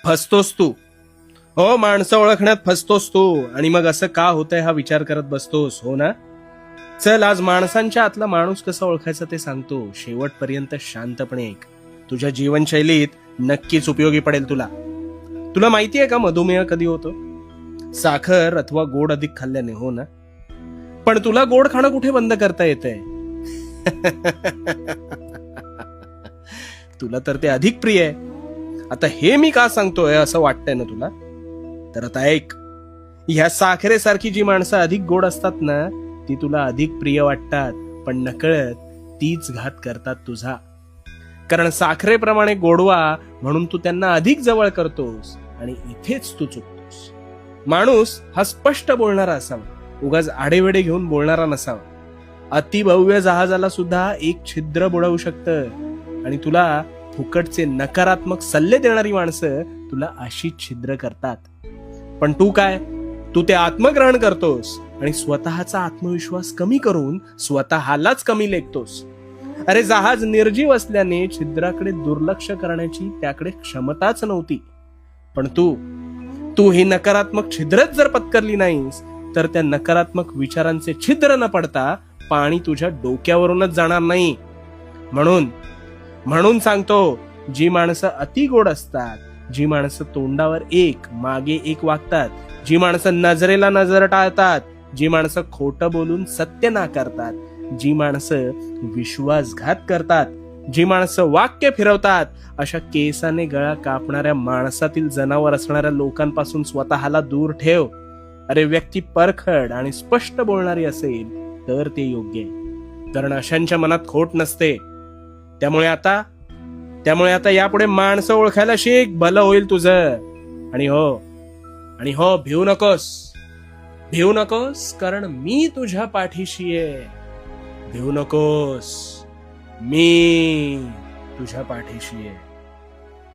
फसतोस तू. हो, माणसं ओळखण्यात फसतोस तू. आणि मग असं का होतंय हा विचार करत बसतोस, हो ना? चल, आज माणसांच्या आतला माणूस कसा ओळखायचा ते सांगतो. शेवटपर्यंत शांतपणे ऐक. तुझ्या जीवनशैलीत नक्कीच उपयोगी पडेल तुला. तुला माहितीये का मधुमेह कधी होतो? साखर अथवा गोड अधिक खाल्ल्याने, हो ना? पण तुला गोड खाणं कुठे बंद करता येतंय? तुला तर ते अधिक प्रिय आहे. आता हे मी का सांगतोय असं वाटतंय ना तुला? तर आता ऐक. ह्या साखरेसारखी जी माणसं अधिक गोड असतात ना, ती तुला अधिक प्रिय वाटतात, पण नकळत तीच घात करतात तुझा. कारण साखरेप्रमाणे गोडवा म्हणून तू त्यांना अधिक जवळ करतोस आणि इथेच तू चुकतोस. माणूस हा स्पष्ट बोलणारा असावा, उगाच आडेवेडे घेऊन बोलणारा नसावा. अतिभव्य जहाजाला सुद्धा एक छिद्र बुडवू शकतं आणि तुला फुकटचे नकारात्मक सल्ले देणारी माणसं तुला अशी छिद्र करतात. पण तू काय? तू ते आत्मग्रहण करतोस आणि स्वतःचा आत्मविश्वास कमी करून स्वतःलाच कमी लेखतोस. अरे, जहाज निर्जीव असल्याने छिद्राकडे दुर्लक्ष करण्याची त्याकडे क्षमताच नव्हती. पण तू ही नकारात्मक छिद्रच जर पत्करली नाहीस, तर त्या नकारात्मक विचारांचे छिद्र न पडता पाणी तुझ्या डोक्यावरूनच जाणार नाही. म्हणून सांगतो, जी माणसं अति गोड असतात, जी माणसं तोंडावर एक मागे एक वागतात, जी माणसं नजरेला नजर टाळतात, जी माणसं खोटं बोलून सत्य नाकारतात, जी माणसं विश्वासघात करतात, जी माणसं वाक्य फिरवतात, अशा केसाने गळा कापणाऱ्या माणसातील जनावर असणाऱ्या लोकांपासून स्वतःला दूर ठेव. अरे, व्यक्ती परखड आणि स्पष्ट बोलणारी असेल तर ते योग्य आहे, कारण अशांच्या मनात खोट नसते. त्यामुळे आता यापुढे माणसं ओळखायला शिक, भलं होईल तुझं. आणि हो, भिवू नकोस, कारण मी तुझ्या पाठीशी आहे. भिवू नकोस, मी तुझ्या पाठीशी आहे.